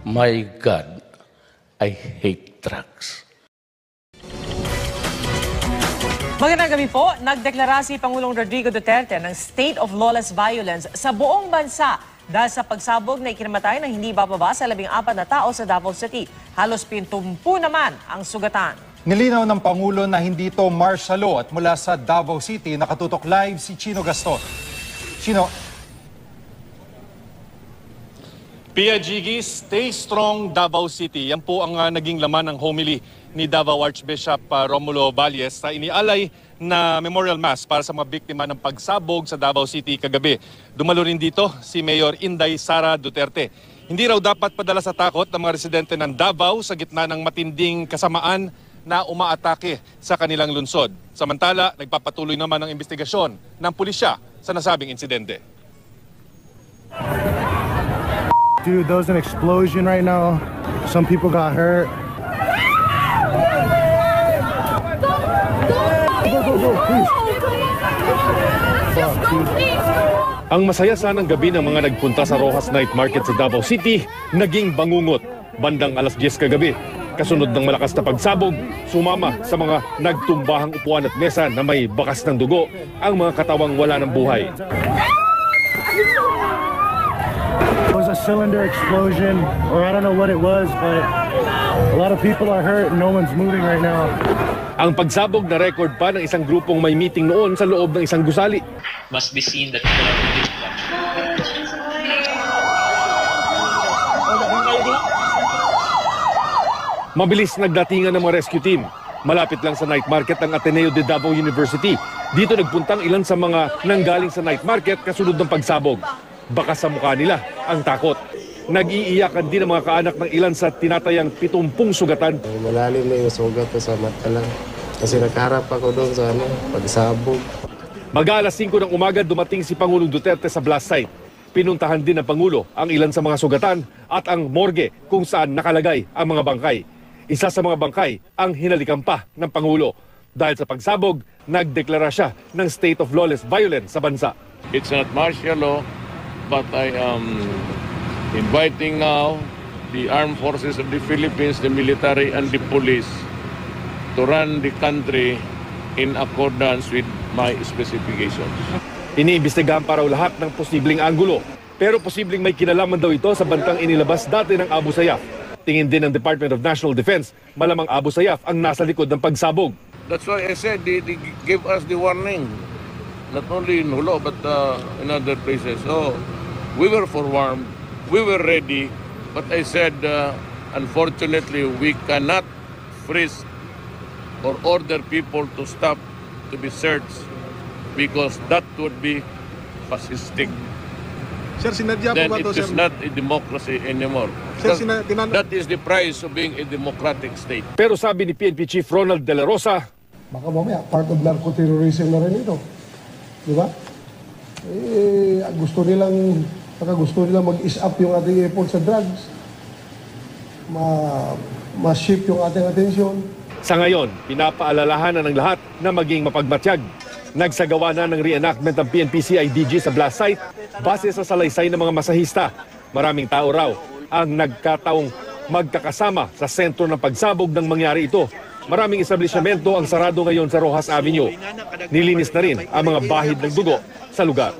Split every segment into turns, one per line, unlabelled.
My God, I hate drugs.
Magandang gabi po. Nagdeklara si Pangulong Rodrigo Duterte ng state of lawless violence sa buong bansa dahil sa pagsabog na ikinamatay ng hindi bababa sa 14 na tao sa Davao City. Halos 70 naman ang sugatan.
Nilinaw ng Pangulo na hindi ito martial law at mula sa Davao City, nakatutok live si Chino Gaston. Chino.
Pia Jiggy, stay strong Davao City. Yan po ang naging laman ng homily ni Davao Archbishop Romulo Valles sa inialay na memorial mass para sa mga biktima ng pagsabog sa Davao City kagabi. Dumalo rin dito si Mayor Inday Sara Duterte. Hindi raw dapat padala sa takot ng mga residente ng Davao sa gitna ng matinding kasamaan na umaatake sa kanilang lungsod. Samantala, nagpapatuloy naman ang investigasyon ng pulisya sa nasabing insidente.
Dude, there was an explosion right now. Some people got hurt. Go, please.
Ang masaya sanang gabi ng mga nagpunta sa Rojas Night Market sa Davao City, naging bangungot bandang alas 10 kagabi. Kasunod ng malakas na pagsabog, sumama sa mga nagtumbahang upuan at mesa na may bakas ng dugo ang mga katawang wala ng buhay.
It was a cylinder explosion, or I don't know what it was, but a lot of people are hurt and no one's moving right now.
Ang pagsabog na record pa ng isang grupong may meeting noon sa loob ng isang gusali.
Must be seen that people are really
Mabilis nagdatingan ng mga rescue team. Malapit lang sa night market ang Ateneo de Davao University. Dito nagpuntang ilan sa mga nanggaling sa night market kasunod ng pagsabog. Baka sa mukha nila ang takot. Nag-iiyakan din ang mga kaanak ng ilan sa tinatayang 70 sugatan.
Malalim na yung sugat ko sa mata lang. Kasi nakaharap ako doon sa pagsabog.
Mag-alas 5 ng umaga dumating si Pangulong Duterte sa blast site. Pinuntahan din ng Pangulo ang ilan sa mga sugatan at ang morgue kung saan nakalagay ang mga bangkay. Isa sa mga bangkay ang hinalikan pa ng Pangulo. Dahil sa pagsabog, nagdeklara siya ng state of lawless violence sa bansa.
It's not martial law, but I am inviting now the armed forces of the Philippines, the military and the police to run the country in accordance with my specifications.
Iniimbestigahan pa raw lahat ng posibleng anggulo. Pero posibleng may kinalaman daw ito sa bantang inilabas dati ng Abu Sayyaf. Tingin din ng Department of National Defense, malamang Abu Sayyaf ang nasa likod ng pagsabog.
That's why I said they gave us the warning, not only in Hulo but in other places. So we were forewarned, we were ready, but I said unfortunately we cannot freeze or order people to stop to be searched because that would be fascistic.
Sir, sinadya
Then
po ba
it
to,
is
sir?
not a democracy anymore.
Sir,
That is the price of being a democratic state.
Pero sabi ni PNP Chief Ronald De La Rosa,
baka mamaya, part of narco-terrorism na rin ito. Di ba? Gusto nilang mag-ease up yung ating effort sa drugs. Ma-shift yung ating atensyon.
sa ngayon, pinapaalalahanan ng lahat na maging mapagmatyag. Nagsagawa na ng reenactment ng PNP-CIDG sa blast site base sa salaysay ng mga masahista. Maraming tao raw ang nagkataong magkakasama sa sentro ng pagsabog ng mangyari ito. Maraming establishmento ang sarado ngayon sa Rojas Avenue. Nilinis na rin ang mga bahid ng dugo sa lugar.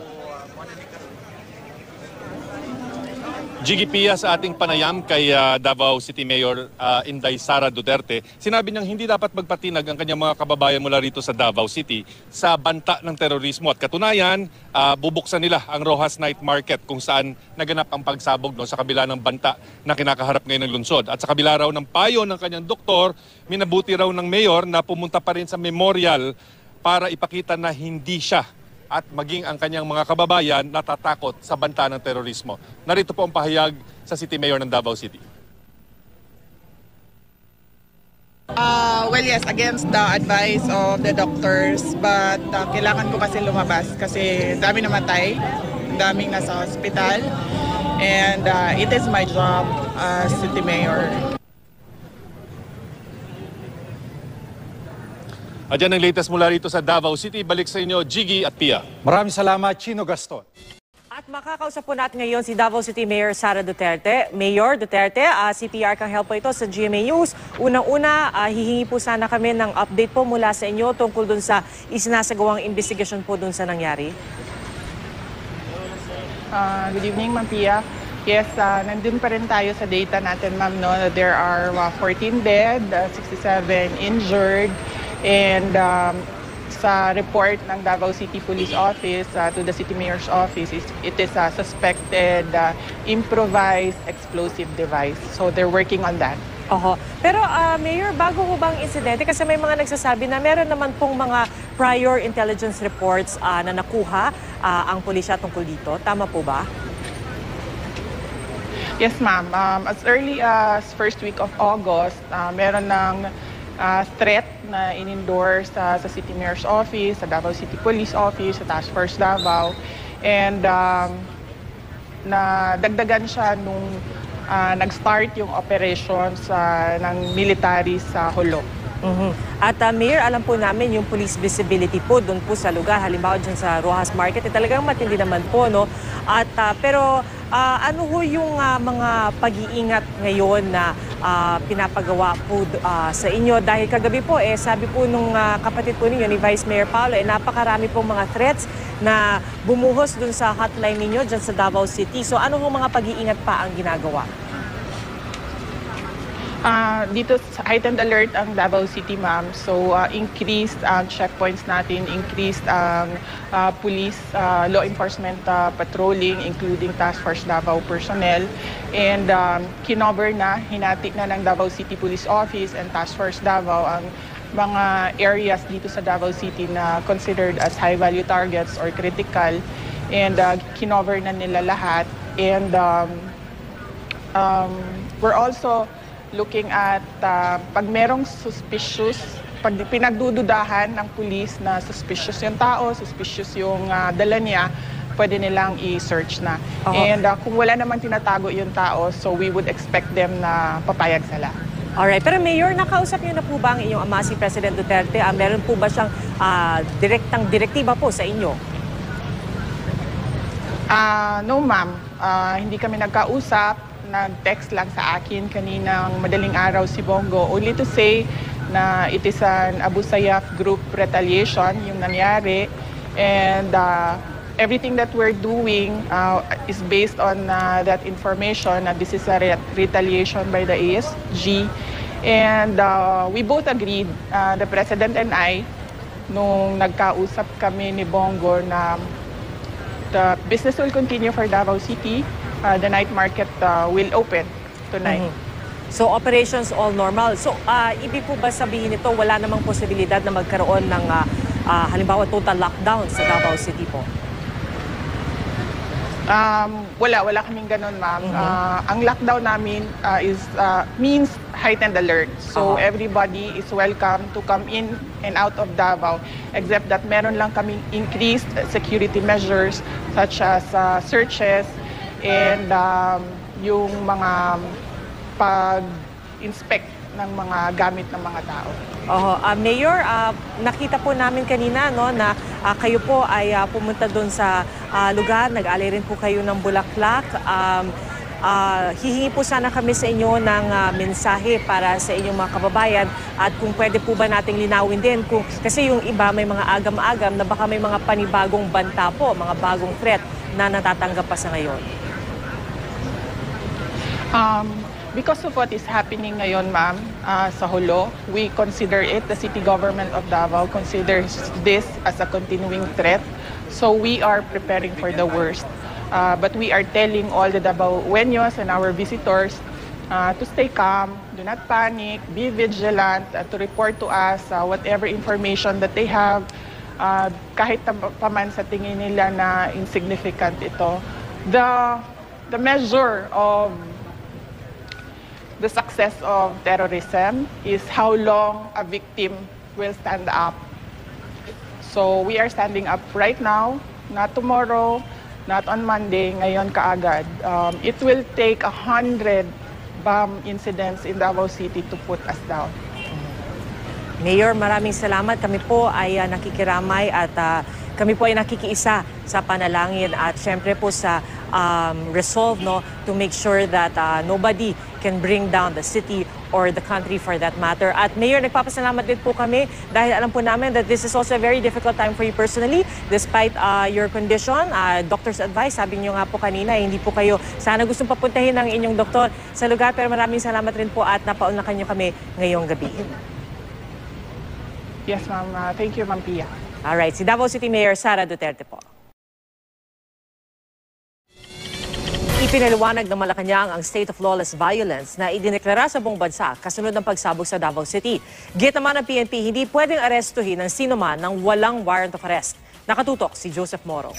Jiggy Pia, sa ating panayam kay Davao City Mayor Inday Sara Duterte, sinabi niyang hindi dapat magpatinag ang kanyang mga kababayan mula rito sa Davao City sa banta ng terorismo. At katunayan, bubuksan nila ang Rojas Night Market kung saan naganap ang pagsabog sa kabila ng banta na kinakaharap ngayon ng lungsod. At sa kabila raw ng payo ng kanyang doktor, minabuti raw ng mayor na pumunta pa rin sa memorial para ipakita na hindi siya at maging ang kanyang mga kababayan natatakot sa banta ng terorismo. Narito po ang pahayag sa City Mayor ng Davao City.
Well, yes, against the advice of the doctors, but kailangan ko kasi lumabas kasi dami namatay, daming nasa hospital, and it is my job as City Mayor.
At yan ang latest mula rito sa Davao City. Balik sa inyo, Jiggy at Pia.
Maraming salamat, Chino Gaston.
At Makakausap po natin ngayon si Davao City Mayor Sara Duterte. Mayor Duterte, CPR kang help po ito sa GMA News. Unang-una, hihingi po sana kami ng update po mula sa inyo tungkol dun sa isinasagawang investigasyon po dun sa nangyari.
Good evening, Ma'am Pia. Yes, nandun pa rin tayo sa data natin, Ma'am. No? There are 14 dead, 67 injured, and sa report ng Davao City Police Office to the City Mayor's Office, it is a suspected improvised explosive device. So they're working on that.
Pero Mayor, bago ho bang insidente, kasi may mga nagsasabi na meron naman pong mga prior intelligence reports na nakuha ang pulisya tungkol dito. Tama po ba?
Yes, ma'am. As early as first week of August, meron ng threat na in-endorse sa City Mayor's Office, sa Davao City Police Office, sa Task Force Davao. And nadagdagan siya nung nag-start yung operations ng military sa Hulo.
At Mayor, alam po namin yung police visibility po doon po sa lugar. Halimbawa dyan sa Rojas Market, talagang matindi naman po, no? At pero ano ho yung mga pag-iingat ngayon na pinapagawa po sa inyo? Dahil kagabi po, sabi po nung kapatid po ninyo ni Vice Mayor Paulo, napakarami pong mga threats na bumuhos dun sa hotline ninyo dyan sa Davao City. So ano ho mga pag-iingat pa ang ginagawa?
Dito heightened alert ang Davao City, ma'am. So increased ang checkpoints natin, increased ang police law enforcement patrolling, including Task Force Davao personnel. And kinover na, hinati na ng Davao City Police Office and Task Force Davao ang mga areas dito sa Davao City na considered as high-value targets or critical. And kinover na nila lahat. And we're also looking at pag merong suspicious, pag pinagdududahan ng police na suspicious yung tao, suspicious yung dala niya, pwede nilang i-search na. And kung wala naman tinatago yung tao, so we would expect them na papayag sila.
Alright, pero Mayor, nakausap niyo na po ba ang inyong ama si President Duterte? Meron po ba siyang direktiba po sa inyo?
No, ma'am. Hindi kami nagkausap. Nag-text lang sa akin kaninang madaling araw si Bongo, only to say na it is an Abu Sayyaf group retaliation yung nangyari, and everything that we're doing is based on that information. This is a retaliation by the ASG, and we both agreed, the President and I, nung nagkausap kami ni Bongo na the business will continue for Davao City. The night market will open tonight.
So operations all normal. So ibig po ba sabihin nito wala namang posibilidad na magkaroon ng halimbawa total lockdown sa Davao City po?
Wala kaming ganun, ma'am. Ang lockdown namin means heightened alert. So everybody is welcome to come in and out of Davao, except that meron lang kaming increased security measures such as searches and yung mga pag-inspect ng mga gamit ng mga tao.
Mayor, nakita po namin kanina, no, na kayo po ay pumunta doon sa lugar, nag-alay rin po kayo ng bulaklak. Hihingi po sana kami sa inyo ng mensahe para sa inyong mga kababayan, at kung pwede po ba nating linawin din, kasi yung iba may mga agam-agam na baka may mga panibagong banta po, mga bagong threat na natatanggap pa sa ngayon.
Because of what is happening ngayon, ma'am, sa Hulo, we consider it, the city government of Davao considers this as a continuing threat. So we are preparing for the worst. But we are telling all the Davaoeños and our visitors to stay calm, do not panic, be vigilant, to report to us whatever information that they have, kahit paman sa tingin nila na insignificant ito. The measure of the success of terrorism is how long a victim will stand up. So we are standing up right now, not tomorrow, not on Monday, ngayon kaagad. It will take 100 bomb incidents in Davao City to put us down.
Mayor, maraming salamat. Kami po ay nakikiramay at kami po ay nakikiisa sa panalangin at syempre po sa resolve to make sure that nobody can bring down the city or the country for that matter. At Mayor, nagpapasalamat din po kami dahil alam po namin that this is also a very difficult time for you personally despite your condition. Doctor's advice, sabi niyo nga po kanina, hindi po kayo sana gustong papuntahin ng inyong doktor sa lugar, pero maraming salamat rin po at napaunlakan niyo kami ngayong gabi.
Yes, ma'am. Thank you, Ma'am Pia.
Alright, si Davao City Mayor Sara Duterte po. Ipinaliwanag ng Malacanang ang state of lawless violence na idineklara sa buong bansa kasunod ng pagsabog sa Davao City. Git naman ng PNP, hindi pwedeng arestuhin ng sino man ng walang warrant of arrest. Nakatutok si Joseph Moro.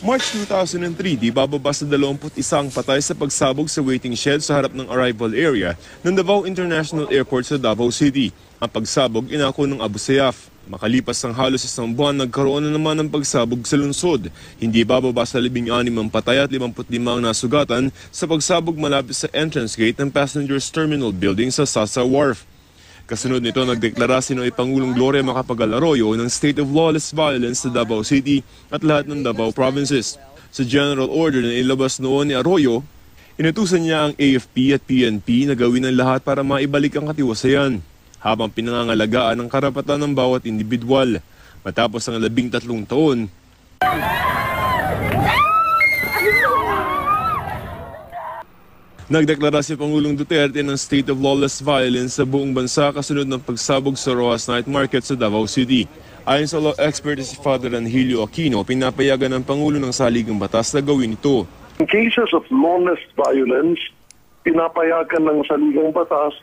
March 2003, di bababa sa 21 patay sa pagsabog sa waiting shed sa harap ng arrival area ng Davao International Airport sa Davao City. Ang pagsabog inako ng Abu Sayyaf. Makalipas ng halos isang buwan, nagkaroon na naman ng pagsabog sa lungsod. Hindi bababa sa 16 ang patay at 55 ang nasugatan sa pagsabog malapit sa entrance gate ng Passengers Terminal Building sa Sasa Wharf. Kasunod nito, nagdeklara si Pangulong Gloria Macapagal Arroyo ng state of lawless violence sa Davao City at lahat ng Davao provinces. Sa general order na ilabas noon ni Arroyo, inutusan niya ang AFP at PNP na gawin ang lahat para maibalik ang katiwasayan, habang pinangangalagaan ang karapatan ng bawat individual. Matapos ang 13 taon, nagdeklara si Pangulong Duterte ng state of lawless violence sa buong bansa kasunod ng pagsabog sa Rojas Night Market sa Davao City. Ayon sa law expert si Father Angelio Aquino, pinapayagan ng Pangulo ng saligang batas na gawin ito.
In cases of lawless violence, pinapayagan ng saligang batas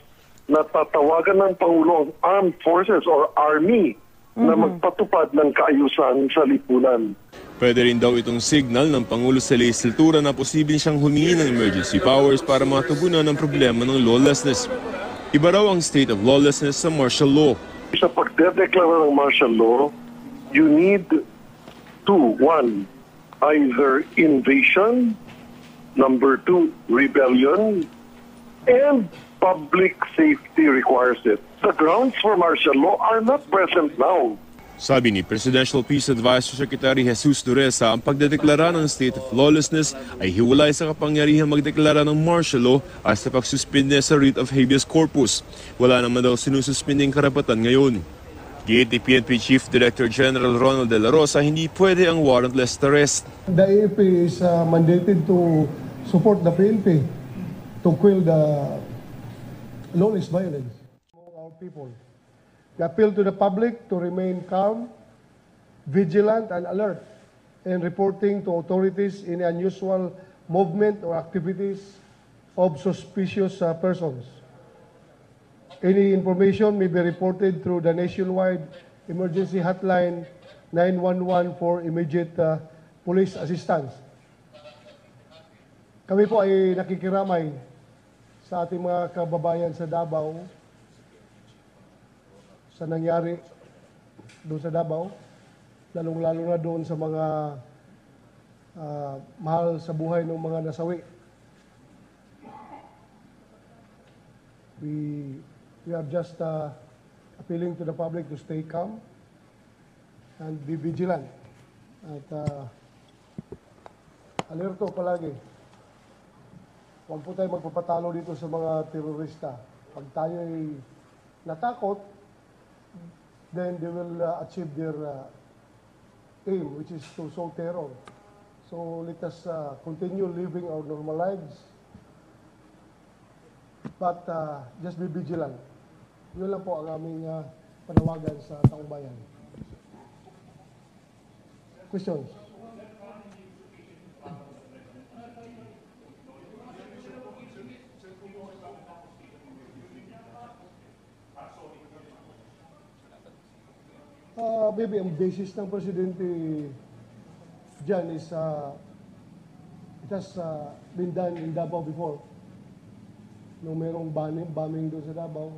na tatawagan ng Pangulo ang Armed Forces or Army na magpatupad ng kaayusan sa lipunan.
Pwede rin daw itong signal ng Pangulo sa lehislatura na posibleng siyang humingi ng emergency powers para matugunan ang problema ng lawlessness. Iba raw ang state of lawlessness sa martial law.
Sa pagdedeklara ng martial law, you need two. One, either invasion. Number two, rebellion. And public safety requires it. The grounds for martial law are not present now.
Sabi ni Presidential Peace Advisor Secretary Jesus Dureza, ang pagdedeklara ng state of lawlessness ay hiwalay sa kapangyarihan magdeklara ng martial law at sa pagsuspinde sa writ of habeas corpus. Wala naman daw sinususpinding karapatan ngayon. Giit ni PNP Chief Director General Ronald De La Rosa, hindi pwede ang warrantless arrest.
The AFP is mandated to support the PNP to quell the lawless violence among our people. We appeal to the public to remain calm, vigilant, and alert in reporting to authorities any unusual movement or activities of suspicious persons. Any information may be reported through the nationwide emergency hotline 911 for immediate police assistance. Kami po ay nakikiramay sa ating mga kababayan sa Davao sa nangyari doon sa Davao, lalong-lalo na doon sa mga mahal sa buhay ng mga nasawi. We are just appealing to the public to stay calm and be vigilant. At alerto palagi. Huwag po tayo magpapatalo dito sa mga terorista. Pag tayo ay natakot, then they will achieve their aim, which is to sow terror. So let us continue living our normal lives, but just be vigilant. Yun lang po ang aming panawagan sa taong bayan. Questions? Maybe ang basis ng presidente dyan is it has been done in Davao before. Nung merong bombing doon sa Davao,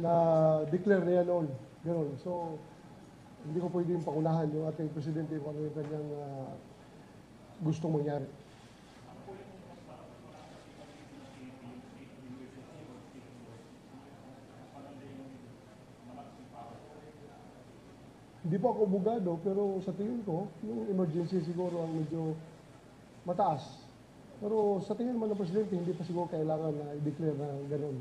na-declare niya noon. Ganun. So, hindi ko pwedeng pakunahan yung ating presidente kung ano yung kanyang gustong mangyari. Hindi po ako abogado, pero sa tingin ko, yung emergency siguro ang medyo mataas. Pero sa tingin naman ng Presidente, hindi pa siguro kailangan na i-declare na gano'n.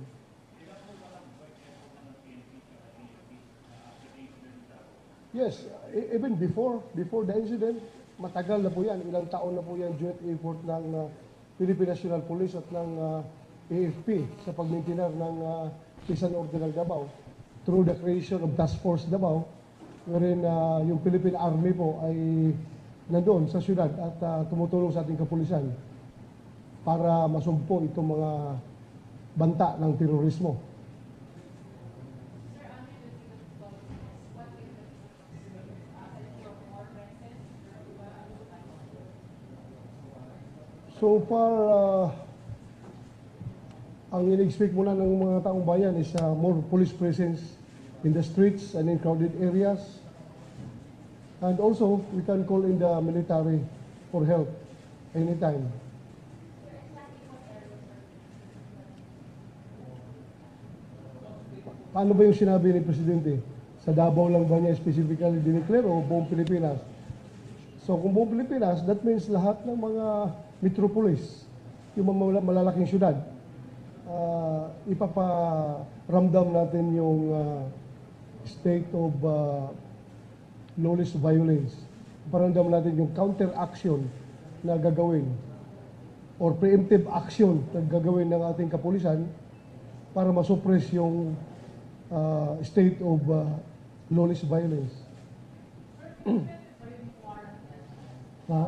Yes, even before the incident, matagal na po yan. Ilang taon na po yan joint effort ng Philippine National Police at ng AFP sa pag-maintainer ng Peace and Order ng Davao through the creation of Task Force Davao, wherein yung Philippine Army po ay nandoon sa syudad at tumutulong sa ating kapulisan para masumpo itong mga banta ng terorismo. So far, ang in-expect muna ng mga taong bayan is more police presence in the streets and in crowded areas. And also, we can call in the military for help anytime. Paano ba yung sinabi ni Presidente? Sa Davao lang ba niya specifically dineclare o buong Pilipinas? So kung buong Pilipinas, that means lahat ng mga metropolis, yung mga malalaking syudad, ipaparamdam natin yung state of lawless violence. Iparamdam natin yung counter-action na gagawin or preemptive action na gagawin ng ating kapulisan para masuppress yung state of lawless violence. Ha?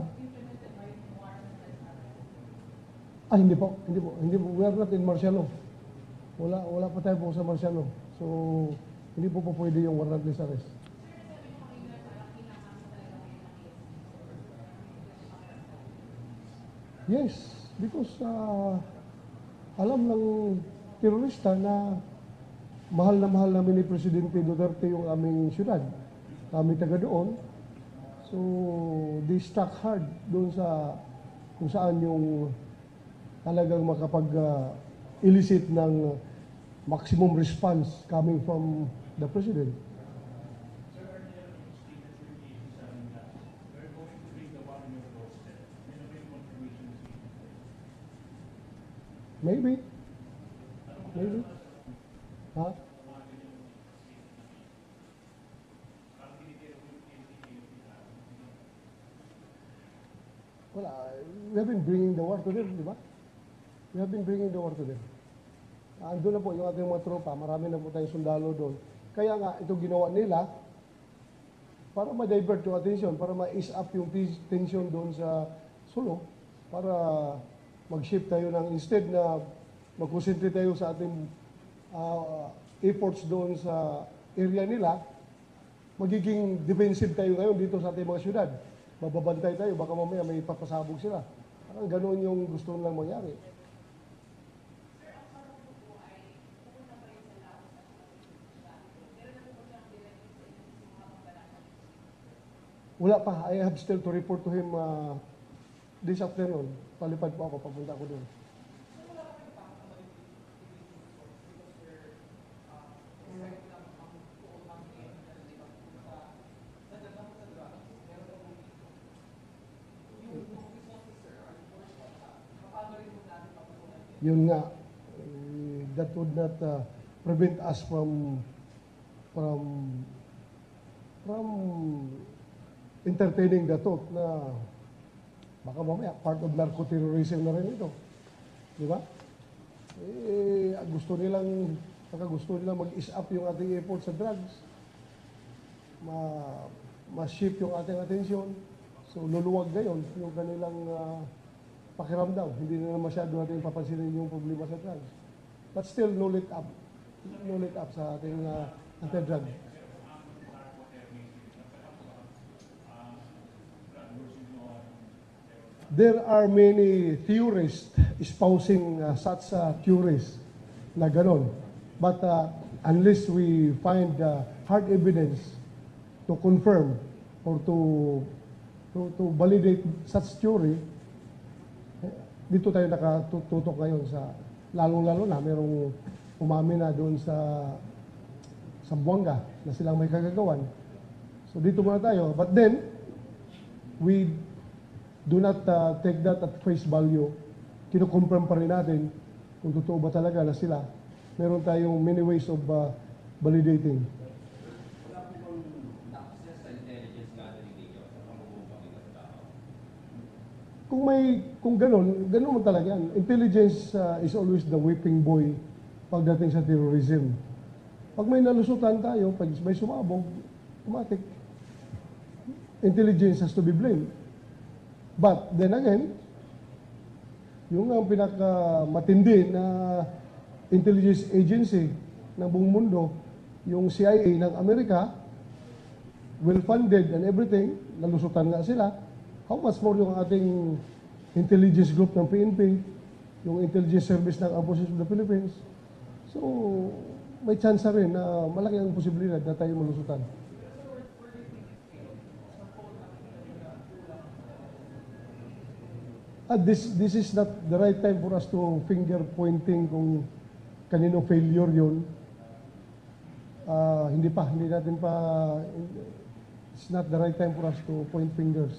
Hindi po. We are not in martial law. Wala pa tayo po sa martial law. So, hindi po pwede yung warrantless arrest. Yes, because alam ng terorista na mahal namin ni Presidente Duterte yung aming syudad. Kami taga doon. So, they struck hard doon sa kung saan yung talagang makapag-elicit ng maximum response coming from the President. Maybe. Ha? Well, we have been bringing the war to them, di ba? We have been bringing the war to them. Andun na po yung ating mga tropa, marami na po tayong sundalo doon. Kaya nga, ito ginawa nila para ma-divert yung attention, para ma-ease up yung tension doon sa Sulu, para mag-shift tayo ng, instead na mag-concentrate tayo sa ating efforts doon sa area nila, magiging defensive tayo ngayon dito sa ating mga syudad. Mababantay tayo, baka mamaya may papasabog sila. Parang ganoon yung gusto nilang mangyari. Wala pa. I have still to report to him this afternoon. Palipad po ako, papunta ko doon. Yun nga, that would not prevent us from entertaining the thought na baka mamaya part of narco-terrorism na rin ito. Di ba? Gusto nilang mag-ease up yung ating effort sa drugs, ma-shift yung ating attention, so luluwag ngayon yung kanilang pakiramdam. Hindi na masyado natin papansinin yung problema sa drugs. But still, no let up sa ating anti-drug. There are many theorists espousing such theories na ganon. But unless we find hard evidence to confirm or to validate such theory, dito tayo nakatutok ngayon sa lalong-lalo na merong umami na doon sa Buanga na silang may kagagawan. So So dito muna tayo. But then, we do not take that at face value. Kino-confirm pa rin natin kung totoo ba talaga na sila. Meron tayong many ways of validating. Kung ganun mo talaga yan. Intelligence is always the whipping boy pagdating sa terrorism. Pag may nalusutan tayo, pag may sumabog, automatic. Intelligence has to be blamed. But then again, yung ang pinakamatindi na intelligence agency ng buong mundo, yung CIA ng Amerika, well-funded and everything, nalusutan nga sila. How much more yung ating intelligence group ng PNP, yung intelligence service ng Armed Forces of the Philippines. So, may chance rin na malaki ang posibilidad na tayo malusutan. This is not the right time for us to finger pointing kung kanino failure yun. Hindi natin pa, it's not the right time for us to point fingers.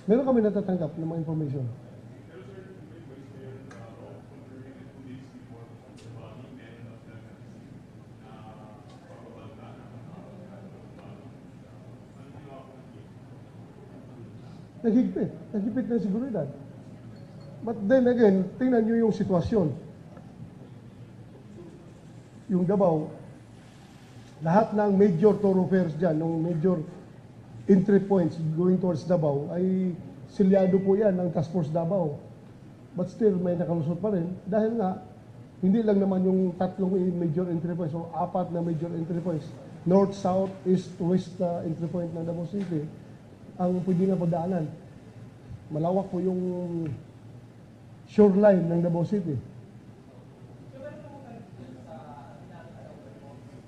Meron kami natatanggap ng mga information. Naghigpit na seguridad. But then again, tingnan nyo yung sitwasyon. Yung Davao, lahat ng major thoroughfares dyan, ng major entry points going towards Davao, ay silyado po yan ng Task Force Davao. But still, may nakalusot pa rin. Dahil nga, hindi lang naman yung tatlong major entry points, o 4 na major entry points, north, south, east, west entry point ng Davao City, ang pwede na pagdaanan. Malawak po yung shoreline ng Davao City.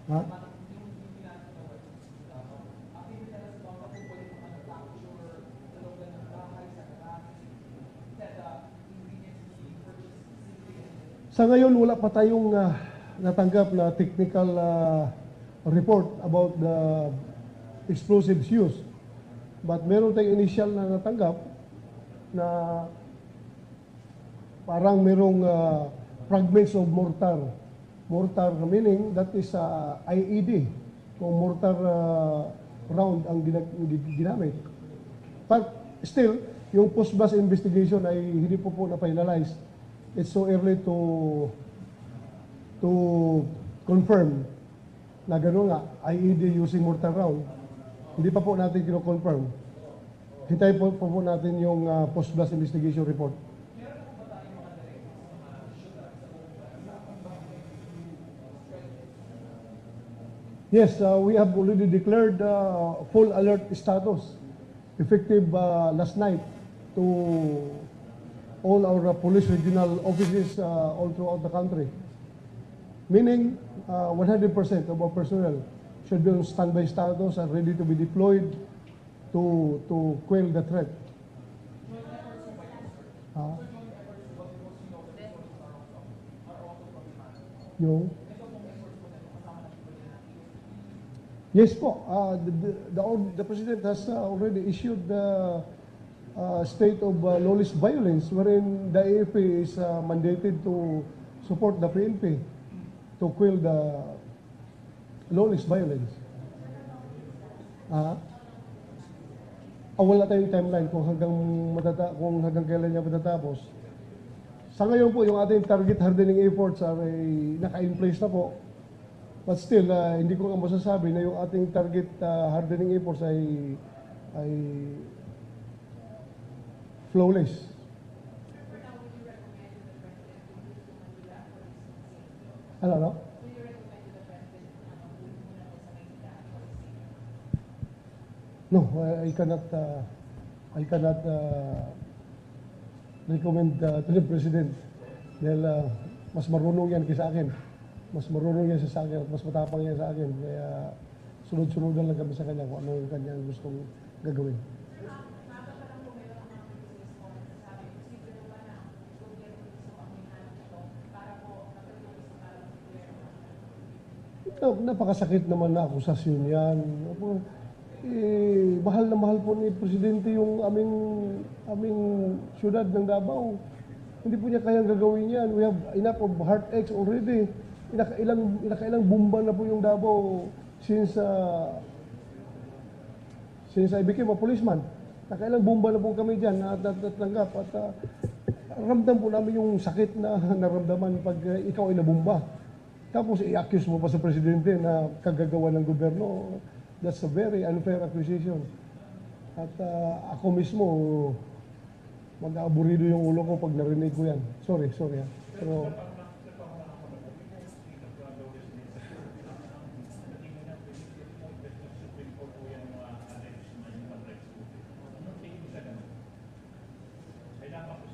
Ha? Sa ngayon, wala pa tayong natanggap na technical report about the explosives used. But meron tayong initial na natanggap na parang merong fragments of mortar. Mortar meaning that is IED. Kung mortar round ang ginamit. But still, yung post-blast investigation ay hindi po na-finalize. It's so early to confirm na gano'n nga, IED using mortar round. Hindi pa po natin kino-confirm. Hintayin po natin yung post-blast investigation report. Yes, we have already declared full alert status effective last night to all our police regional offices all throughout the country. Meaning 100% of our personnel should be on standby status and ready to be deployed to quell the threat. Yes po, the President has already issued the state of lawless violence wherein the AFP is mandated to support the PNP to quell the lawless violence. Wala tayong timeline kung hanggang kailan niya matatapos. Sa ngayon po, yung ating target hardening efforts ay naka-in place na po. But still, hindi ko nga masasabi na yung ating target hardening efforts ay flawless. Ano? No, I cannot recommend to the President dahil mas marunong yan kaysa akin. Mas marunong yan sa akin at mas matapang yan sa akin. Kaya sunod-sunodan lang kami sa kanya kung ano yung kanyang gustong gagawin. Napakasakit naman na akusasyon yan. Mahal na mahal po ni Presidente yung aming syudad ng Davao. Hindi po niya kayang gagawin yan. We have enough of heartaches already. Inakailang bumba na po yung Davao since I became a policeman. Nakailang bumba na po kami dyan at natanggap. At ramdam po namin yung sakit na naramdaman pag ikaw ay nabumba. Tapos i-accuse mo pa sa Presidente na kagagawa ng gobyerno. That's a very unfair accusation. At ako mismo, mag-aaburido yung ulo ko pag narinig ko yan. Sorry. Pero,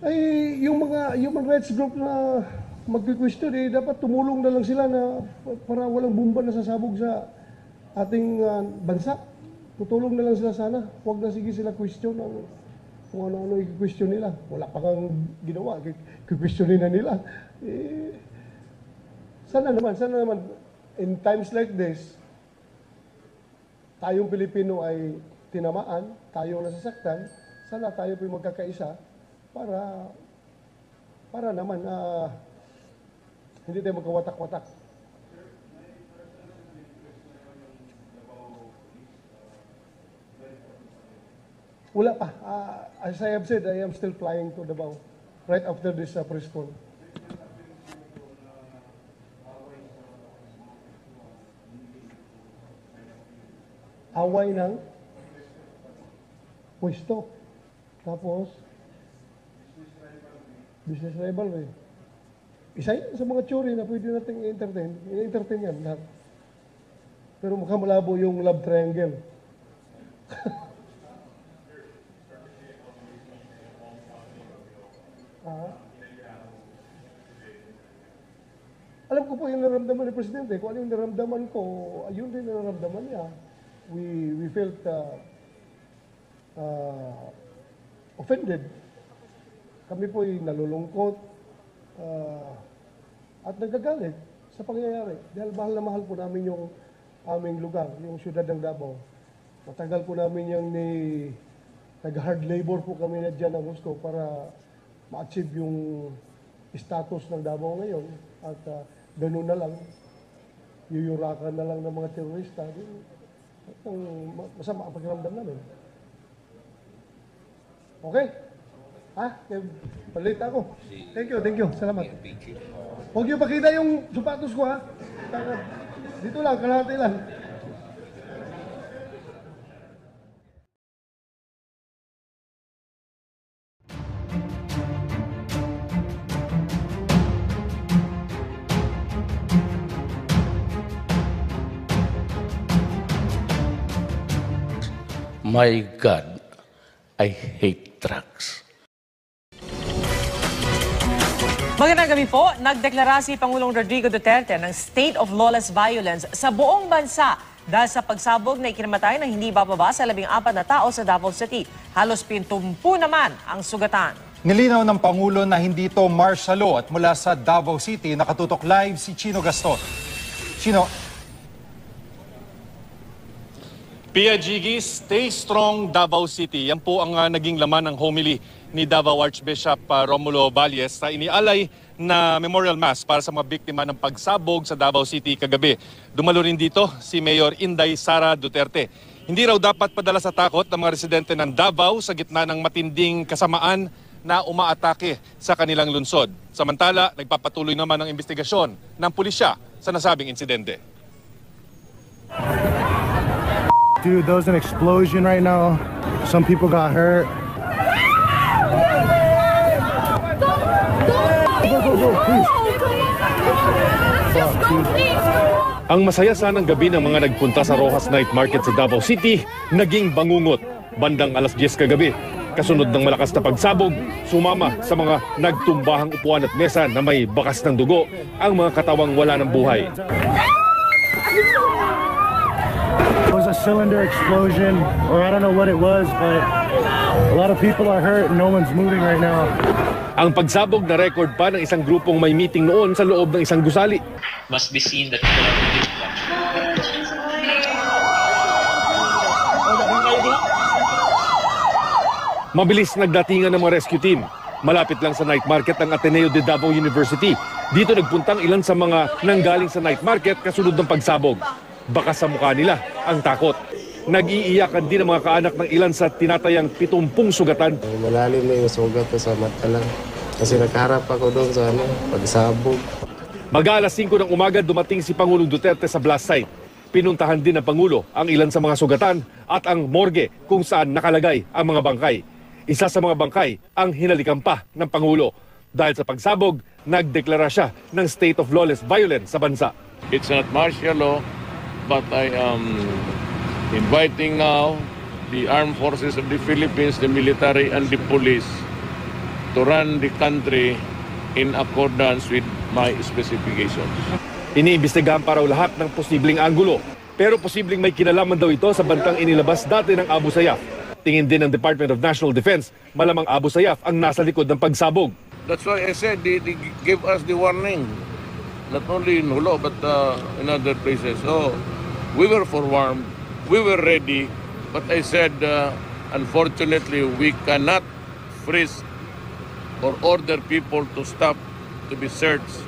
ay, yung mga human rights group na magki-question, dapat tumulong na lang sila na para walang bomba na sasabog sa ating bansa. Tutulong na lang sila sana. Huwag na sige sila question kung ano-ano i-question nila. Wala pa kang ginawa. I-questionin na nila. Sana naman, in times like this, tayong Pilipino ay tinamaan, tayong nasasaktan, sana tayo po magkakaisa para naman hindi tayo magkawatak-watak. Wala pa. As I have said, I am still flying to Davao right after this press call. Away ng pwesto. Tapos, business rivalry. Isa yan sa mga theory na pwede natin i-entertain. I-entertain yan lahat. Pero mukhang malabo yung love triangle. Alam ko po yung naramdaman ni Presidente. Kung ano yung naramdaman ko, ayun din yung naramdaman niya. We felt offended. Kami po ay nalulungkot at nagagalit sa pangyayari. Dahil mahal na mahal po namin yung aming lugar, yung siyudad ng Davao. Matagal po namin yung nag-hard labor po kami na dyan ng gusto para ma-achieve yung status ng Davao ngayon. At gano'n na lang, yuyurakan na lang ng mga terorista. Masama ang pakiramdam namin. Okay? Palit ako. Thank you. Salamat. Huwag niyo pakita yung sapatos ko, ha? Dito lang, kalahati lang.
My God, I hate drugs.
Magandang gabi po. Nagdeklara si Pangulong Rodrigo Duterte ng state of lawless violence sa buong bansa dahil sa pagsabog na ikinamatay ng hindi bababa sa 14 na tao sa Davao City. Halos 70 naman ang sugatan.
Nilinaw ng Pangulo na hindi ito martial law at mula sa Davao City, nakatutok live si Chino Gaston. Chino.
Pia Jiggy, stay strong Davao City. Yan po ang naging laman ng homily ni Davao Archbishop Romulo Balles sa inialay na memorial mass para sa mga biktima ng pagsabog sa Davao City kagabi. Dumalo rin dito si Mayor Inday Sara Duterte. Hindi raw dapat padala sa takot ng mga residente ng Davao sa gitna ng matinding kasamaan na umaatake sa kanilang lungsod. Samantala, nagpapatuloy naman ang investigasyon ng pulisya sa nasabing insidente.
Dude, there was an explosion right now. Some people got hurt. Go, please.
Ang masaya sanang gabi ng mga nagpunta sa Rojas Night Market sa Davao City, naging bangungot bandang alas 10 kagabi. Kasunod ng malakas na pagsabog, sumama sa mga nagtumbahang upuan at mesa na may bakas ng dugo ang mga katawang wala ng buhay.
It was a cylinder explosion, or I don't know what it was, but a lot of people are hurt and no one's moving right now.
Ang pagsabog na record pa ng isang grupong may meeting noon sa loob ng isang gusali.
Must be seen that people are really
Mabilis nagdatingan ng mga rescue team. Malapit lang sa night market ang Ateneo de Davao University. Dito nagpuntang ilan sa mga nanggaling sa night market kasunod ng pagsabog. Baka sa mukha nila ang takot. Nag-iiyakan din ang mga kaanak ng ilan sa tinatayang 70 sugatan.
Malalim na yung sugat ko sa mata lang. Kasi nakaharap ako doon sa pagsabog.
Mag-alas 5 ng umaga dumating si Pangulong Duterte sa blast site. Pinuntahan din ng Pangulo ang ilan sa mga sugatan at ang morgue kung saan nakalagay ang mga bangkay. Isa sa mga bangkay ang hinalikan pa ng Pangulo. Dahil sa pagsabog, nagdeklara siya ng state of lawless violence sa bansa.
It's not martial law, but I am inviting now the armed forces of the Philippines, the military and the police to run the country in accordance with my specifications.
Iniimbestigahan pa raw lahat ng posibleng anggulo. Pero posibleng may kinalaman daw ito sa bantang inilabas dati ng Abu Sayyaf. Tingin din ng Department of National Defense, malamang Abu Sayyaf ang nasa likod ng pagsabog.
That's why I said they gave us the warning, not only in Hulo but in other places. So we were forewarned, we were ready, but I said unfortunately we cannot freeze or order people to stop to be searched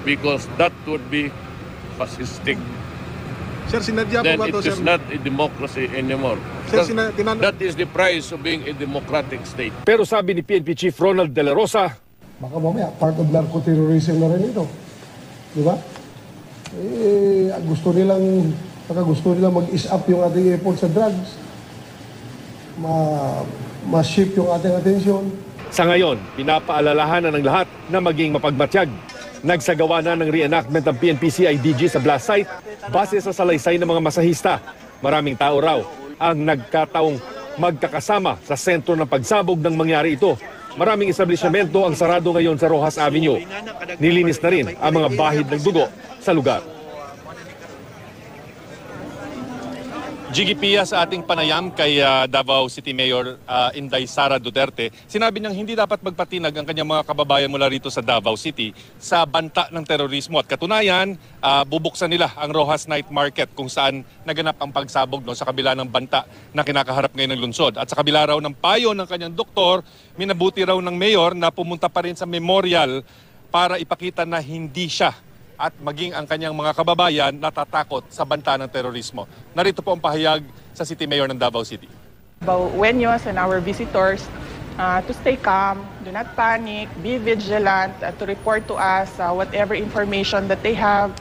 because that would be fascistic.
Sir, sinadya po
Then
ba
it
to,
is
sir?
not a democracy anymore.
Sir,
That is the price of being a democratic state.
Pero sabi ni PNP Chief Ronald De La Rosa,
Baka mamaya, part of narco-terrorism na rin ito. Di ba? Gusto nilang mag-ease up yung ating effort sa drugs. Ma-shift yung ating atensyon.
sa ngayon, pinapaalalahanan ng lahat na maging mapagmatyag. Nagsagawa na ng reenactment ng PNP-CIDG sa blast site base sa salaysay ng mga masahista. Maraming tao raw ang nagkataong magkakasama sa sentro ng pagsabog ng mangyari ito. Maraming establishmento ang sarado ngayon sa Rojas Avenue. Nilinis na rin ang mga bahid ng dugo sa lugar.
Jiggy Pia, sa ating panayam kay Davao City Mayor Inday Sara Duterte, sinabi niyang hindi dapat magpatinag ang kanyang mga kababayan mula rito sa Davao City sa banta ng terorismo. At katunayan, bubuksan nila ang Rojas Night Market kung saan naganap ang pagsabog sa kabila ng banta na kinakaharap ngayon ng lungsod. At sa kabila raw ng payo ng kanyang doktor, minabuti raw ng mayor na pumunta pa rin sa memorial para ipakita na hindi siya at maging ang kanyang mga kababayan natatakot sa banta ng terorismo. Narito po ang pahayag sa City Mayor ng Davao City.
Buenos and our visitors to stay calm, do not panic, be vigilant, to report to us whatever information that they have,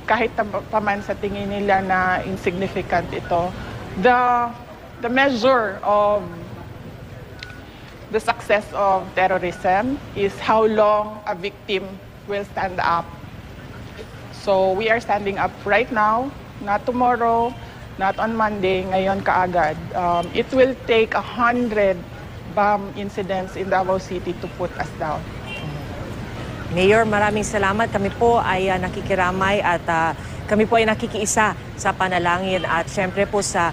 kahit pa man sa tingin nila na insignificant ito. The measure of the success of terrorism is how long a victim will stand up. So we are standing up right now, not tomorrow, not on Monday, ngayon kaagad. It will take 100 bomb incidents in Davao City to put us down.
Mayor, maraming salamat. Kami po ay nakikiramay at kami po ay nakikiisa sa panalangin at syempre po sa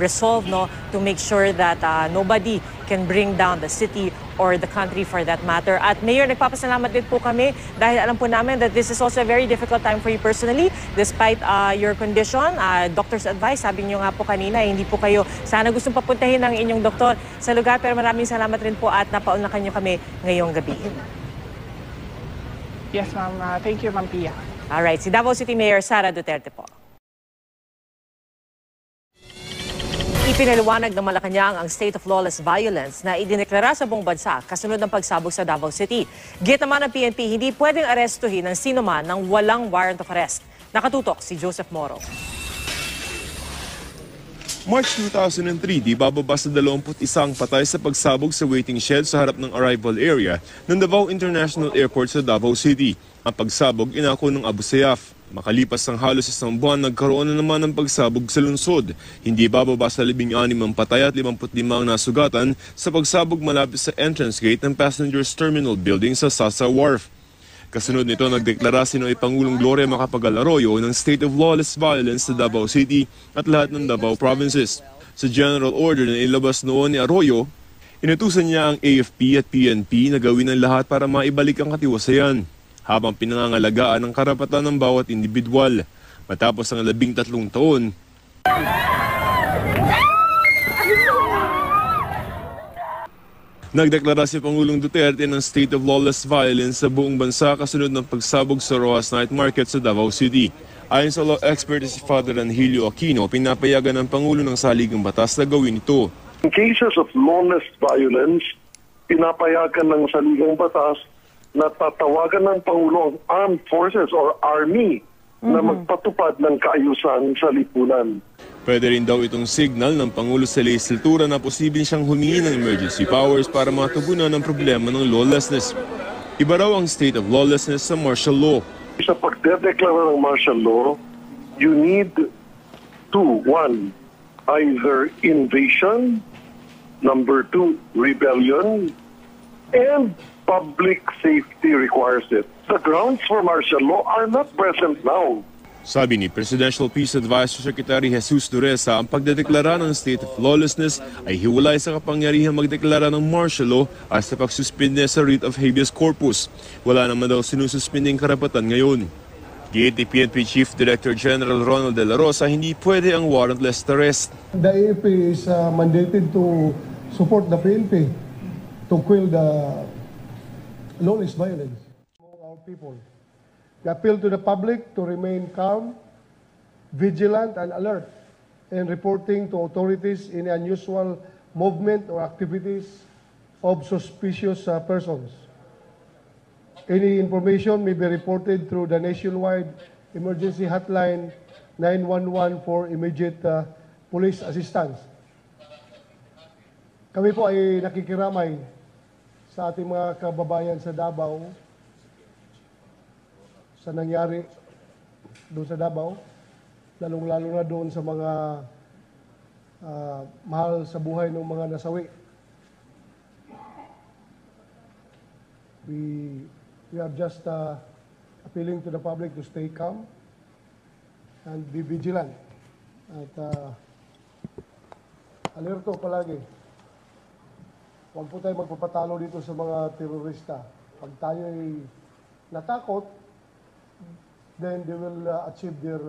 resolve to make sure that nobody can bring down the city or the country for that matter. At Mayor, nagpapasalamat din po kami dahil alam po namin that this is also a very difficult time for you personally despite your condition. Doctor's advice, sabi niyo nga po kanina, hindi po kayo sana gustong papuntahin ng inyong doktor sa lugar, pero maraming salamat rin po at napaunlakan niyo kami ngayong gabi.
Yes, ma'am. Thank you, Ma'am Pia.
Alright, si Davao City Mayor Sara Duterte po. Ipinaliwanag ng Malacanang ang state of lawless violence na idineklara sa buong bansa kasunod ng pagsabog sa Davao City. Git naman ng PNP, hindi pwedeng arestuhin ng sino man ng walang warrant of arrest. Nakatutok si Joseph Moro.
March 2003, di bababa sa 21 patay sa pagsabog sa waiting shed sa harap ng arrival area ng Davao International Airport sa Davao City. Ang pagsabog inako ng Abu Sayyaf. Makalipas ng halos isang buwan, nagkaroon na naman ng pagsabog sa lungsod. Hindi bababa sa 16 ang patay at 55 ang nasugatan sa pagsabog malapit sa entrance gate ng Passengers Terminal Building sa Sasa Wharf. Kasunod nito, nagdeklara sinoy Pangulong Gloria Macapagal Arroyo ng state of lawless violence sa Davao City at lahat ng Davao provinces. Sa general order na ilabas noon ni Arroyo, inutusan niya ang AFP at PNP na gawin ang lahat para maibalik ang katiwasayan, habang pinangangalagaan ang karapatan ng bawat individual. Matapos ang 13 taon, Nagdeklara si Pangulong Duterte ng state of lawless violence sa buong bansa kasunod ng pagsabog sa Rojas Night Market sa Davao City. Ayon sa law expert si Father Angelio Aquino, pinapayagan ng Pangulo ng saligang batas na gawin ito.
In cases of lawless violence, pinapayagan ng saligang batas na tatawagan ng Pangulo ang armed forces or army na magpatupad ng kaayusan sa lipunan.
Pwede rin daw itong signal ng Pangulo sa lehislatura na posibleng siyang humingi ng emergency powers para matugunan ang problema ng lawlessness. Iba raw ang state of lawlessness sa martial law.
Sa pagdedeklara ng martial law, you need two. One, either invasion. Number two, rebellion. And public safety requires it. The grounds for martial law are not present now.
Sabi ni Presidential Peace Advisor Secretary Jesus Duresa, ang pagdedeklara ng state of lawlessness ay hiwalay sa kapangyarihan magdeklara ng martial law at sa pagsuspinde sa writ of habeas corpus. Wala naman daw sinususpinding karapatan ngayon. Giit ni PNP Chief Director General Ronald De La Rosa, hindi pwede ang warrantless arrest.
The AFP is mandated to support the PNP to quell the lawless violence among our people. We appeal to the public to remain calm, vigilant, and alert in reporting to authorities any unusual movement or activities of suspicious persons. Any information may be reported through the nationwide emergency hotline 911 for immediate police assistance. Kami po ay nakikiramay sa ating mga kababayan sa Davao sa nangyari doon sa Davao, lalong-lalo na doon sa mga mahal sa buhay ng mga nasawi. We are just appealing to the public to stay calm and be vigilant. At alerto palagi. Huwag po tayo magpapatalo dito sa mga terorista. Pag tayo ay natakot, then they will achieve their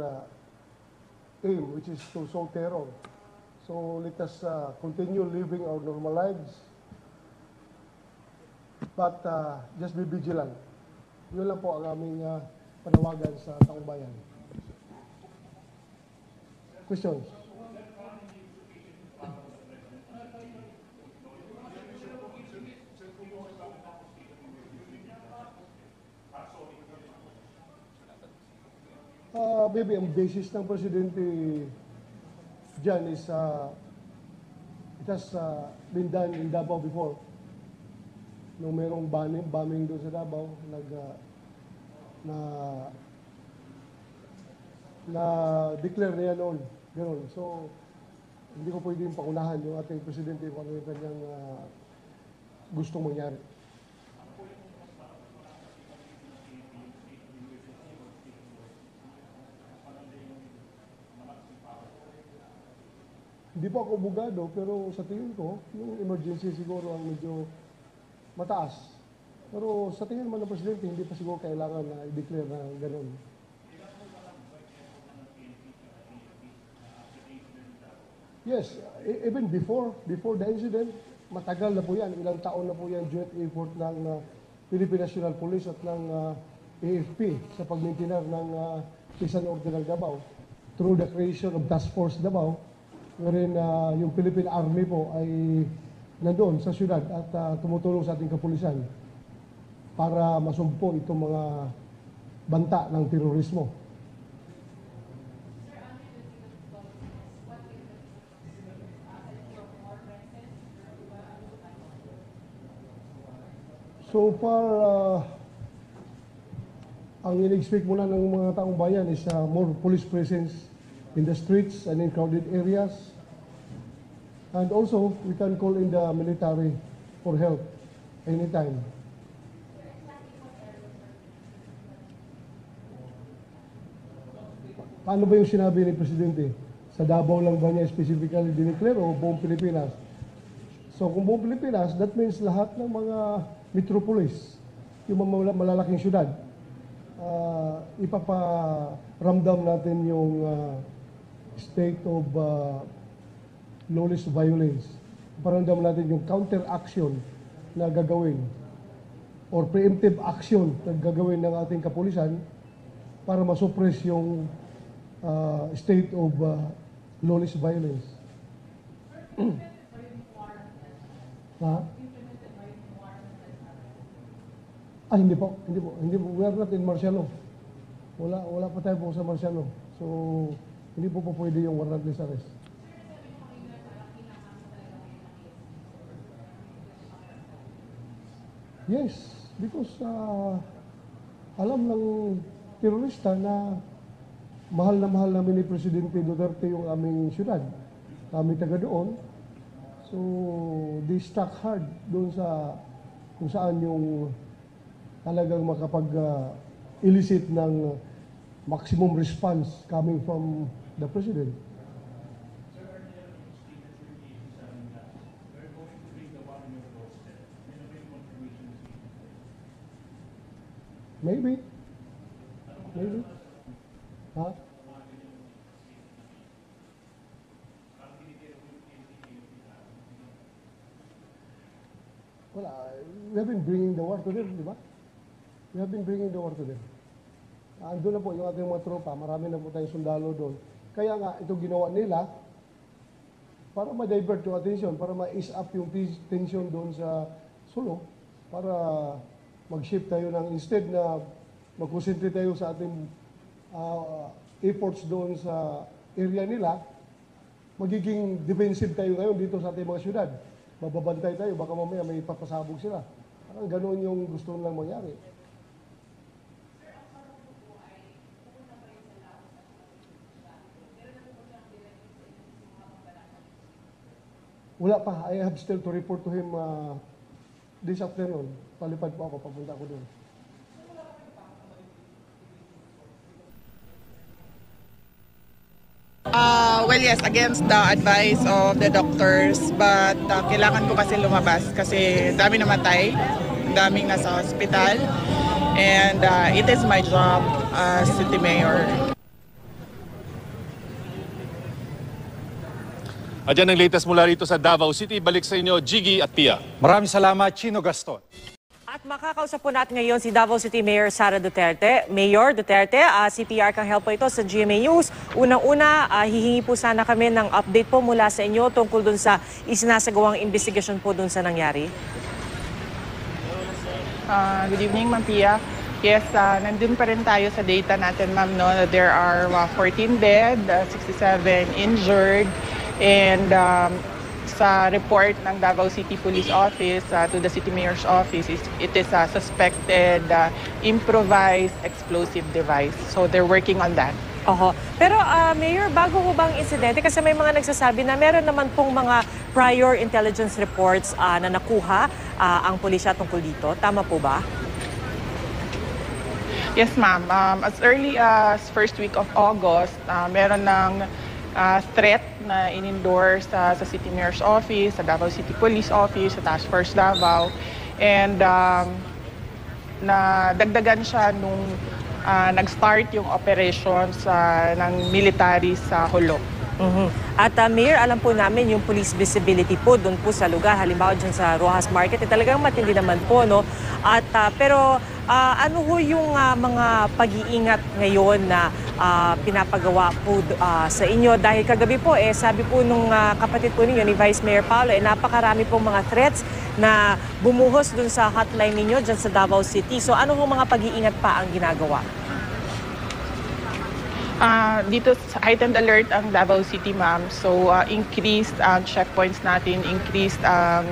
aim, which is to sow terror. So let us continue living our normal lives, but just be vigilant. Yun lang po ang aming panawagan sa taong bayan. Questions? Maybe ang basis ng presidente dyan is it has been done in Davao before. Nung merong bombing doon sa Davao, na-declare niya noon. Ganun. So, hindi ko pwedeng paunahan yung ating presidente kung ano yung kanyang gustong mangyari. Hindi po ako abogado, pero sa tingin ko, yung emergency siguro ang medyo mataas. Pero sa tingin naman ng presidente, hindi pa siguro kailangan na i-declare na gano'n. Yes, even before the incident, matagal na po yan. Ilang taon na po yan joint effort ng Philippine National Police at ng AFP sa pag-maintain ng peace and order ng Davao through the creation of Task Force Davao, wherein yung Philippine Army po ay nandoon sa syudad at tumutulong sa ating kapulisan para masumpo itong mga banta ng terorismo. So far, ang in-expect muna ng mga taong bayan is more police presence in the streets and in crowded areas. And also, we can call in the military for help anytime. Paano ba yung sinabi ni Presidente? Sa Davao lang ba niya specifically dineclare o buong Pilipinas? So kung buong Pilipinas, that means lahat ng mga metropolis, yung mga malalaking syudad, ipaparamdam natin yung state of lawless violence. Iparamdam natin yung counter-action na gagawin or preemptive action na gagawin ng ating kapulisan para masuppress yung state of lawless violence. Ha? Hindi po. We are not in martial law. Wala pa tayo po sa martial law. So, hindi po pwede yung warrantless arrest. Yes, because alam ng terorista na mahal namin ni Presidente Duterte yung aming syudad. Kami taga doon. So, they struck hard doon sa kung saan yung talagang makapag-elicit ng maximum response coming from the President. Maybe. Huh? Well, we have been bringing the war to them, di ba? We have been bringing the war to them. Andun na po yung ating mga tropa, marami na po tayong sundalo doon. Kaya nga, ito ginawa nila para ma-divert yung attention, para ma-ease up yung tension doon sa Sulu, para mag-shift tayo ng instead na mag-concentrate tayo sa ating efforts doon sa area nila, magiging defensive tayo ngayon dito sa ating mga syudad. Mababantay tayo, baka mamaya may papasabog sila. Parang ganoon yung gusto nilang mangyari. Wala pa. I have still to report to him this afternoon. Palipad po ako, papunta ko doon.
Well, yes, against the advice of the doctors, but kailangan ko kasi lumabas kasi dami namatay, daming nasa hospital, and it is my job as city mayor.
At yan ang latest mula rito sa Davao City. Balik sa inyo, Jiggy at Pia.
Maraming salamat, Chino Gaston.
At makakausap po natin ngayon si Davao City Mayor Sara Duterte. Mayor Duterte, CPR kang help po ito sa GMA News. Unang-una, hihingi po sana kami ng update po mula sa inyo tungkol dun sa isinasagawang investigasyon po dun sa nangyari.
Good evening, Ma'am Pia. Yes, nandun pa rin tayo sa data natin, Ma'am, no? There are 14 dead, 67 injured, and sa report ng Davao City Police Office to the City Mayor's Office, it is a suspected improvised explosive device. So they're working on that.
Pero Mayor, bago ko bang insidente, kasi may mga nagsasabi na meron naman pong mga prior intelligence reports na nakuha ang pulisya tungkol dito. Tama po ba?
Yes, ma'am. As early as first week of August, meron ng threat na in-endorse sa City Mayor's Office, sa Davao City Police Office, sa Task Force Davao. And nadagdagan siya nung nag-start yung operations ng military sa Hulo.
At Mayor, alam po namin yung police visibility po doon po sa lugar. Halimbawa dyan sa Rojas Market, talagang matindi naman po, no? At, pero ano ho yung mga pag-iingat ngayon na pinapagawa po sa inyo? Dahil kagabi po, sabi po nung kapatid po ninyo, ni Vice Mayor Paulo, napakarami pong mga threats na bumuhos doon sa hotline ninyo dyan sa Davao City. So ano ho mga pag-iingat pa ang ginagawa?
Dito heightened alert ang Davao City, ma'am. So increased ang checkpoints natin, increased ang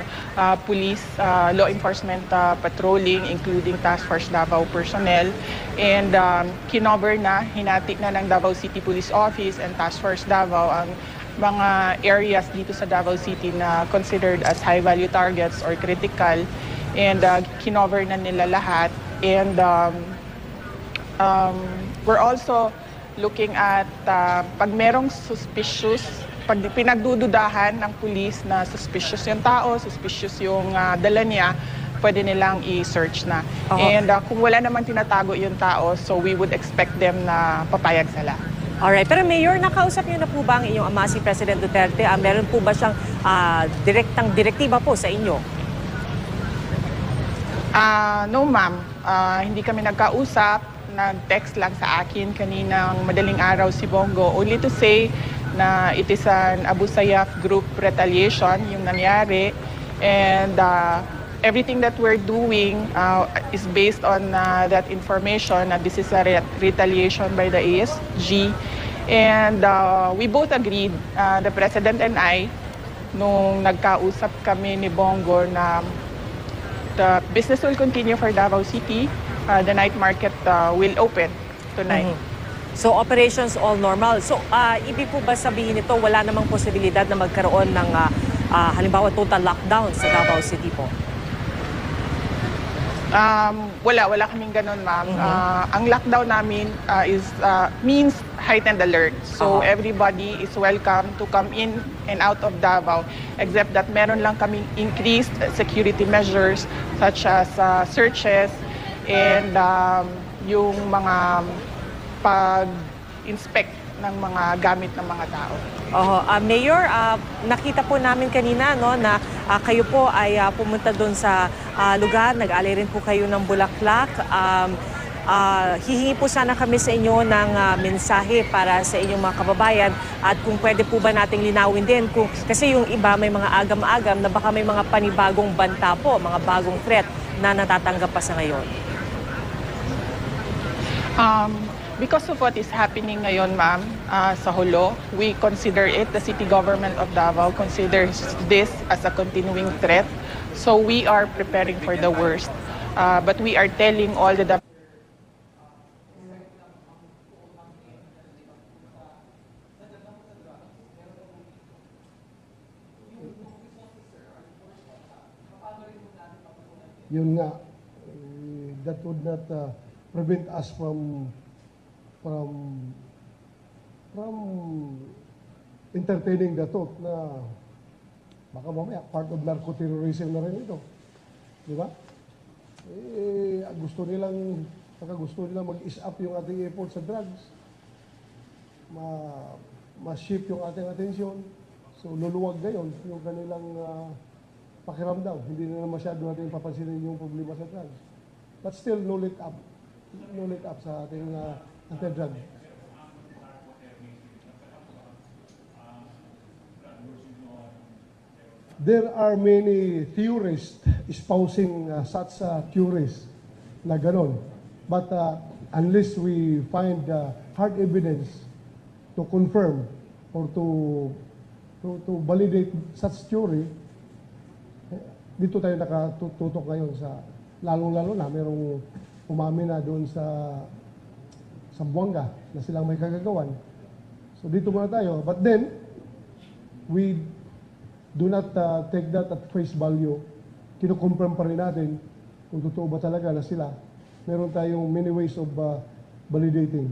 police law enforcement patrolling, including Task Force Davao personnel. And kinover na, hinati na ng Davao City Police Office and Task Force Davao ang mga areas dito sa Davao City na considered as high-value targets or critical. And kinover na nila lahat. And we're also looking at pag merong suspicious, pag pinagdududahan ng police na suspicious yung tao, suspicious yung dala niya, pwede nilang i-search na. And kung wala namang tinatago yung tao, so we would expect them na papayag sila.
Alright, pero Mayor, nakausap niyo na po ba ang inyong ama si President Duterte? Meron po ba siyang direktang direktiba po sa inyo?
No ma'am, hindi kami nagkausap, nag-text lang sa akin kaninang madaling araw si Bongo. Only to say na it is an Abu Sayyaf group retaliation yung nangyari, and everything that we're doing is based on that information na this is a retaliation by the ASG. And we both agreed, the President and I, nung nagkausap kami ni Bongo na the business will continue for Davao City. The night market will open tonight.
So operations all normal. So ibig po ba sabihin nito wala namang posibilidad na magkaroon ng halimbawa total lockdown sa Davao City po?
Wala kaming ganun, ma'am. Ang lockdown namin means heightened alert. So everybody is welcome to come in and out of Davao, except that meron lang kaming increased security measures such as searches and yung mga pag-inspect ng mga gamit ng mga tao.
Mayor, nakita po namin kanina na kayo po ay pumunta doon sa lugar, nag-alay rin po kayo ng bulaklak. Hihingi po sana kami sa inyo ng mensahe para sa inyong mga kababayan, at kung pwede po ba nating linawin din kasi yung iba may mga agam-agam na baka may mga panibagong banta po, mga bagong threat na natatanggap pa sa ngayon.
Because of what is happening ngayon, ma'am, sa Jolo, we consider it, the city government of Davao considers this as a continuing threat. So we are preparing for the worst. But we are telling all the
Yun nga, that would not prevent us from entertaining the thought na baka mamaya part of narco-terrorism na rin ito. Di ba? Gusto nilang mag-ease up yung ating effort sa drugs. Ma-shift yung ating attention. So luluwag ngayon yung kanilang pakiramdam. Hindi na masyado natin papansinin yung problema sa drugs. But still, no let up sa ating anti-drug. There are many theorists espousing such theories na ganon. But unless we find hard evidence to confirm or to validate such theory, dito tayo nakatutok ngayon sa lalong-lalo na mayroong umamin na doon sa Buanga na silang may kagagawan. So dito muna tayo. But then, we do not take that at face value. Kinukonfirm pa rin natin kung totoo ba talaga na sila. Meron tayong many ways of validating.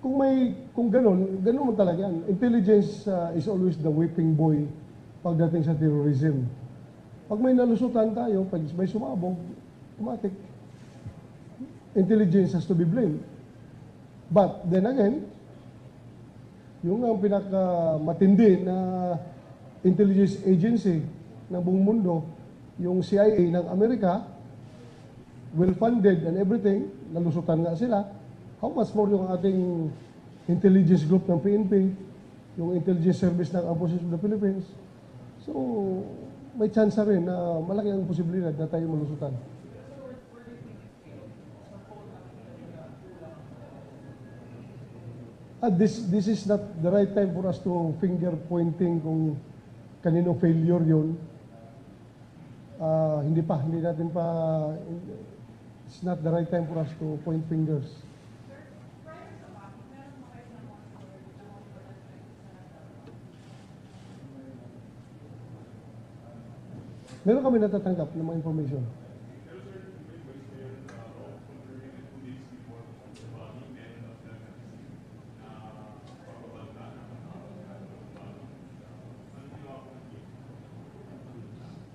Kung ganun mo talaga yan. Intelligence is always the whipping boy pagdating sa terrorism. Pag may nalusutan tayo, pag may sumabog, automatic, intelligence has to be blamed. But then again, yung ang pinakamatindi na intelligence agency ng buong mundo, yung CIA ng Amerika, well-funded and everything, nalusutan nga sila. How much more yung ating intelligence group ng PNP, yung intelligence service ng Armed Forces of the Philippines. So, may chance rin na malaki ang posibilidad na tayo malusutan. This is not the right time for us to finger pointing kung kanino failure yun. Hindi natin pa, it's not the right time for us to point fingers. Meron kami natatanggap ng mga information.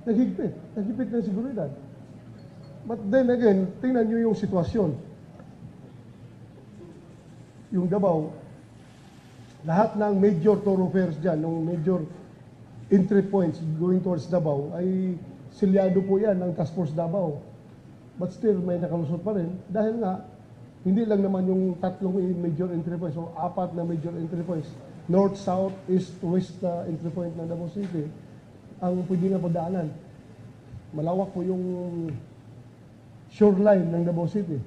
Naghigpit na seguridad. But then again, tingnan nyo yung sitwasyon. Yung Davao, lahat ng major thoroughfares dyan, ng major entry points going towards Davao, ay silyado po yan ng Task Force Davao. But still, may nakalusot pa rin dahil nga, hindi lang naman yung tatlong major entry points, so 4 na major entry points, north, south, east, west entry point ng Davao City, ang pwede nga padaanan. Malawak po yung shoreline ng Davao City.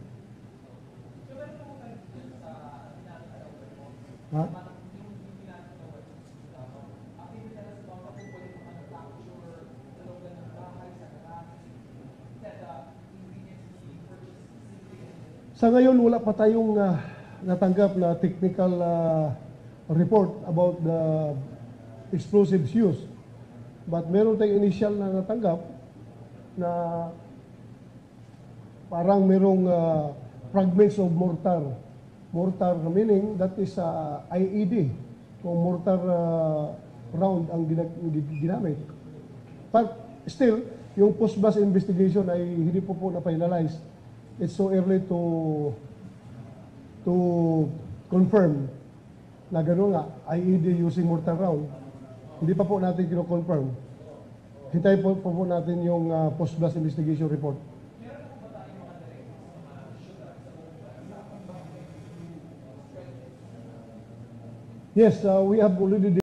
Ha? Sa ngayon, wala pa tayong natanggap na technical report about the explosives used. But meron tayong initial na natanggap na parang merong fragments of mortar. Mortar meaning that is IED o mortar round ang ginamit. But still, yung post-blast investigation ay hindi po na-finalize. It's so early to confirm na gano'n nga, IED using mortar round. Hindi pa po natin kino-confirm. Hintayin po natin yung post-blast investigation report. Yes, we have already